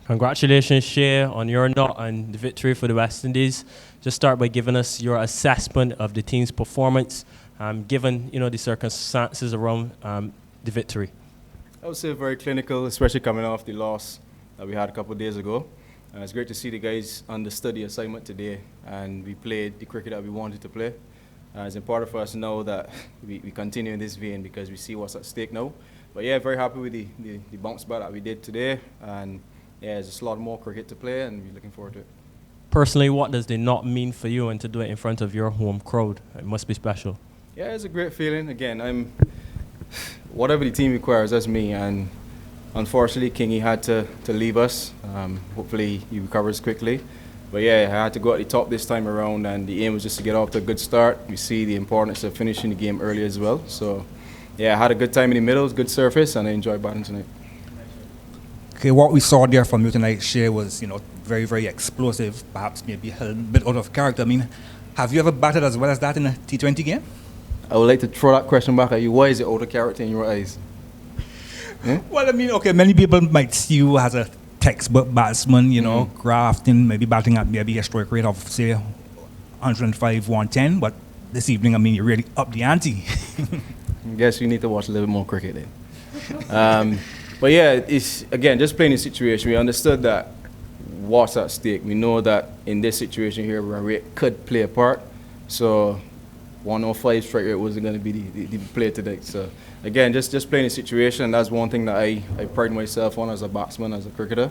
Congratulations, Shai, on your knot and the victory for the West Indies. Just start by giving us your assessment of the team's performance, given the circumstances around the victory. I would say very clinical, especially coming off the loss that we had a couple of days ago. It's great to see the guys understood the assignment today, and we played the cricket that we wanted to play. It's important for us to know that we continue in this vein because we see what's at stake now. But yeah, very happy with the bounce back that we did today, and yeah, there's a lot more cricket to play, and we're looking forward to it. Personally, what does the knot mean for you, and to do it in front of your home crowd? It must be special. Yeah, it's a great feeling. Again, whatever the team requires, that's me. And unfortunately, Kingy had to leave us. Hopefully, he recovers quickly. But yeah, I had to go at the top this time around, and the aim was just to get off to a good start. We see the importance of finishing the game early as well. So yeah, I had a good time in the middle, good surface, and I enjoyed batting tonight. Okay, what we saw there from you tonight, Shai, was very, very explosive, perhaps maybe a bit out of character. I mean, have you ever batted as well as that in a T20 game? I would like to throw that question back at you. Why is it out of character in your eyes? Well, I mean, okay, many people might see you as a textbook batsman, grafting, maybe batting at maybe a strike rate of, say, 105, 110, but this evening, I mean, you really up the ante. I guess you need to watch a little more cricket then. But yeah, it's, again, just playing the situation. We understood that what's at stake. We know that in this situation here, where rate could play a part. So 105 strike rate wasn't going to be the play today. So again, just playing the situation. That's one thing that I pride myself on as a batsman, as a cricketer.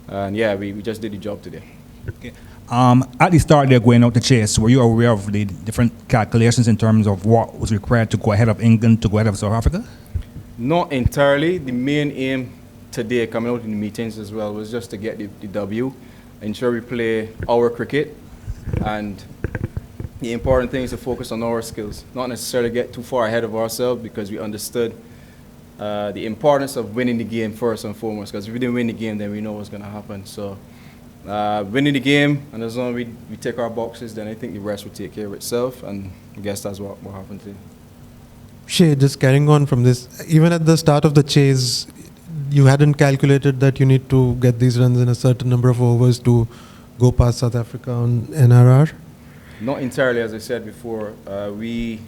And yeah, we just did the job today. Okay. At the start there, going out to chase, were you aware of the different calculations in terms of what was required to go ahead of England, to go ahead of South Africa? Not entirely. The main aim today, coming out in the meetings as well, was just to get the W, ensure we play our cricket, and the important thing is to focus on our skills, not necessarily get too far ahead of ourselves, because we understood the importance of winning the game first and foremost, because if we didn't win the game, then we know what's going to happen. So winning the game, and as long as we tick our boxes, then I think the rest will take care of itself, and I guess that's what happened today. Shai, just carrying on from this, even at the start of the chase, you hadn't calculated that you need to get these runs in a certain number of overs to go past South Africa on NRR? Not entirely, as I said before. We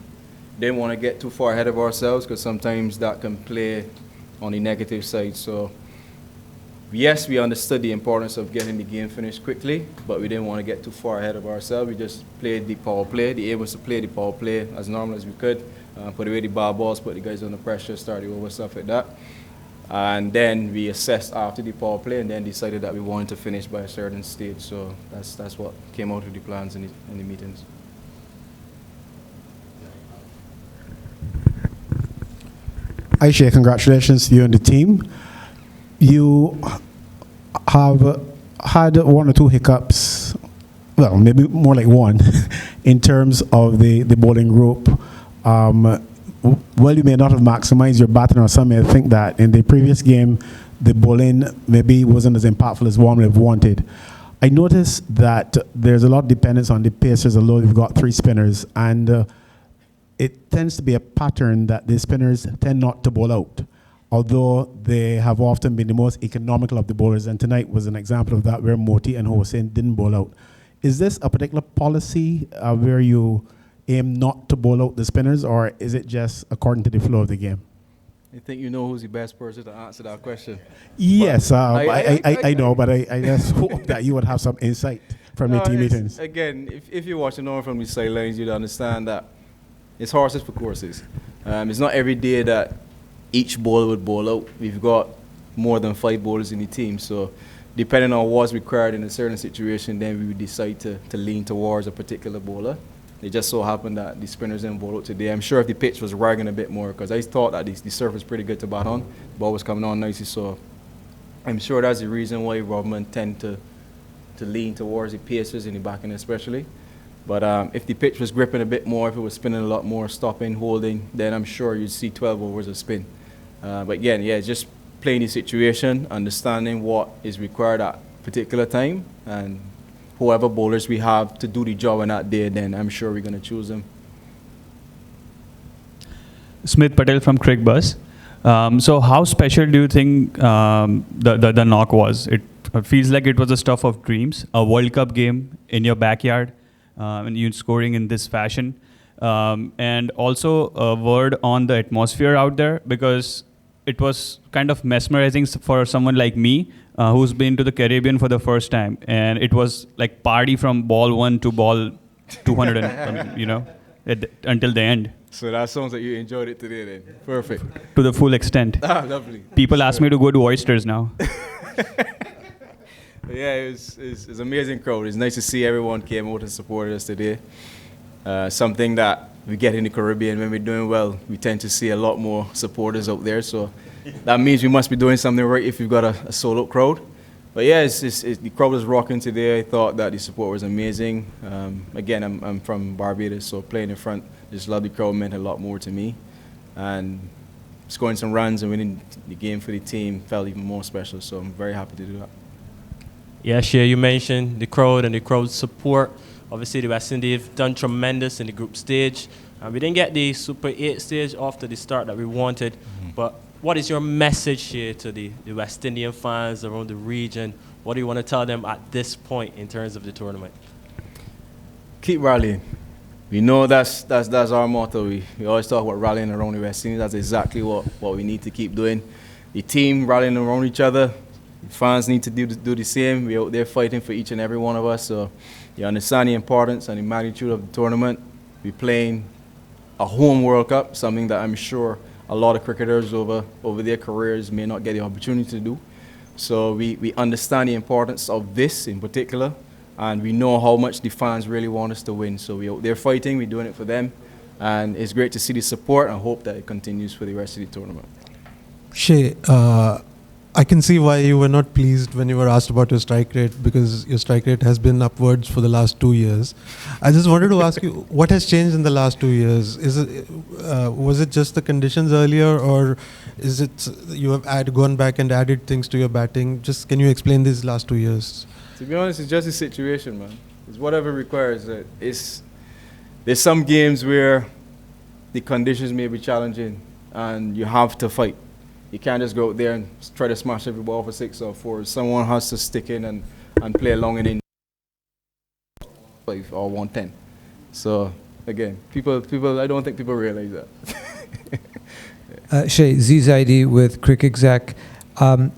didn't want to get too far ahead of ourselves, because sometimes that can play on the negative side. So yes, we understood the importance of getting the game finished quickly, but we didn't want to get too far ahead of ourselves. We just played the power play. The aim was to play the power play as normal as we could. Put away the bar balls, put the guys under pressure, start the over, stuff like that. And then we assessed after the power play, and then decided that we wanted to finish by a certain stage. So that's what came out of the plans in the meetings. Hi, Shai, congratulations to you and the team. You have had one or two hiccups, well, maybe more like one, in terms of the bowling group. Well, you may not have maximized your batting, or some may think that in the previous game, the bowling maybe wasn't as impactful as one would have wanted. I noticed that there's a lot of dependence on the pacers, although we've got three spinners, and it tends to be a pattern that the spinners tend not to bowl out, although they have often been the most economical of the bowlers, and tonight was an example of that, where Moti and Hossain didn't bowl out. Is this a particular policy where you aim not to bowl out the spinners, or is it just according to the flow of the game? I think you know who's the best person to answer that question. Yes, I know, but I just hope that you would have some insight from your team meetings. Again, if you're watching over from the sidelines, you'd understand that it's horses for courses. It's not every day that each bowler would bowl out. We've got more than 5 bowlers in the team, so depending on what's required in a certain situation, then we would decide to lean towards a particular bowler. It just so happened that the spinners didn't bowl out today. I'm sure if the pitch was ragging a bit more, because I thought that the surf was pretty good to bat on. The ball was coming on nicely, so I'm sure that's the reason why Rodman tend to lean towards the pacers in the backhand especially. But if the pitch was gripping a bit more, if it was spinning a lot more, stopping, holding, then I'm sure you'd see 12 overs of spin. But again, yeah, just playing the situation, understanding what is required at a particular time, and whoever bowlers we have to do the job on that day, then I'm sure we're going to choose them. Smith Patel from Crick Bus. So how special do you think the knock was? It feels like it was the stuff of dreams. A World Cup game in your backyard, and you scoring in this fashion. And also a word on the atmosphere out there, because it was kind of mesmerizing for someone like me who's been to the Caribbean for the first time. And it was like party from ball 1 to ball 200, until the end. So that sounds like you enjoyed it today then. Perfect. To the full extent. Ah, lovely. People ask me to go to Oysters now. Yeah, it's an amazing crowd. It's nice to see everyone came out and supported us today. Something that we get in the Caribbean when we're doing well, we tend to see a lot more supporters out there. So that means we must be doing something right if we've got a sold-out crowd. But yeah, the crowd was rocking today. I thought that the support was amazing. Again, I'm from Barbados, so playing in front, just love the crowd meant a lot more to me. And scoring some runs and winning the game for the team felt even more special. So I'm very happy to do that. Yeah, Shai, you mentioned the crowd and the crowd support. Obviously, the West Indies have done tremendous in the group stage. We didn't get the Super 8 stage after the start that we wanted, but what is your message here to the West Indian fans around the region? What do you want to tell them at this point in terms of the tournament? Keep rallying. We know that's our motto. We always talk about rallying around the West Indies. That's exactly what we need to keep doing. The team rallying around each other. The fans need to do the same. We're out there fighting for each and every one of us. So you understand the importance and the magnitude of the tournament. We're playing a home World Cup, something that I'm sure a lot of cricketers over their careers may not get the opportunity to do. So we understand the importance of this in particular, and we know how much the fans really want us to win. So we're out there fighting, we're doing it for them, and it's great to see the support and hope that it continues for the rest of the tournament. Shai, I can see why you were not pleased when you were asked about your strike rate, because your strike rate has been upwards for the last 2 years. I just wanted to ask you, what has changed in the last 2 years? Was it just the conditions earlier, or is it you have gone back and added things to your batting? Just can you explain these last 2 years? To be honest, it's just a situation, man. It's whatever requires it. There's some games where the conditions may be challenging and you have to fight. You can't just go out there and try to smash every ball for 6 or 4. Someone has to stick in and play along and in 5 or 110. So again, people, I don't think people realize that. Shai, Z Zaidi with Crick Exec.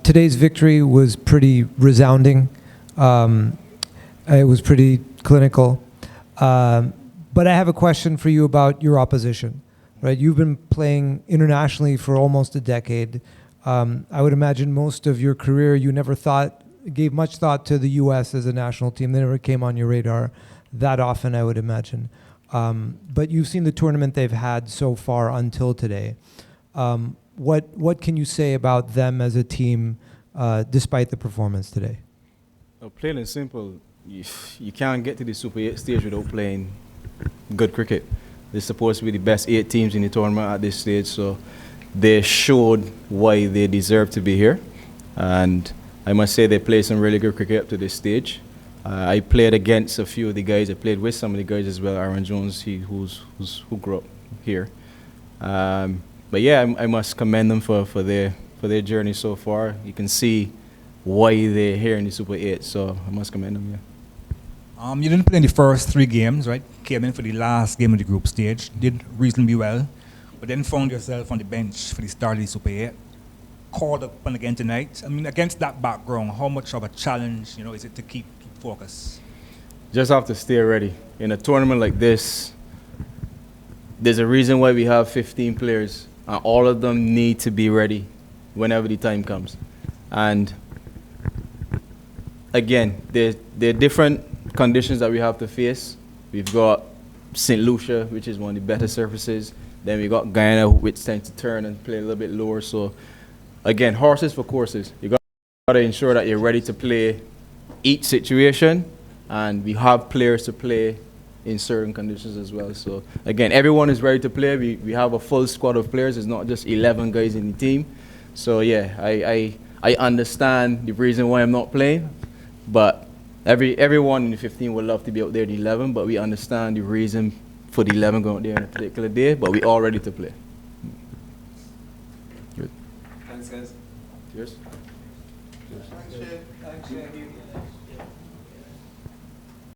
Today's victory was pretty resounding. It was pretty clinical. But I have a question for you about your opposition. Right, you've been playing internationally for almost a decade. I would imagine most of your career you never gave much thought to the U.S. as a national team. They never came on your radar that often, I would imagine. But you've seen the tournament they've had so far until today. What can you say about them as a team despite the performance today? Plain and simple, you can't get to the Super 8 stage without playing good cricket. They're supposed to be the best 8 teams in the tournament at this stage, so they showed why they deserve to be here. And I must say they played some really good cricket up to this stage. I played against a few of the guys. I played with some of the guys as well. Aaron Jones, who grew up here. But yeah, I must commend them for their journey so far. You can see why they're here in the Super 8, so I must commend them. Yeah. You didn't play in the first 3 games, right? Came in for the last game of the group stage, did reasonably well, but then found yourself on the bench for the start of the Super 8. Called up and again tonight. I mean, against that background, how much of a challenge, is it to keep focus? Just have to stay ready. In a tournament like this, there's a reason why we have 15 players, and all of them need to be ready whenever the time comes. And again, there are different conditions that we have to face. We've got St. Lucia, which is one of the better surfaces. Then we got Guyana, which tends to turn and play a little bit lower. So again, horses for courses. You got to ensure that you're ready to play each situation, and we have players to play in certain conditions as well. So again, everyone is ready to play. We have a full squad of players. It's not just 11 guys in the team. So yeah, I understand the reason why I'm not playing, but everyone in the 15 would love to be out there in the 11, but we understand the reason for the 11 going out there on a particular day, but we're all ready to play. Good. Thanks, guys. Cheers. Thanks, Shay.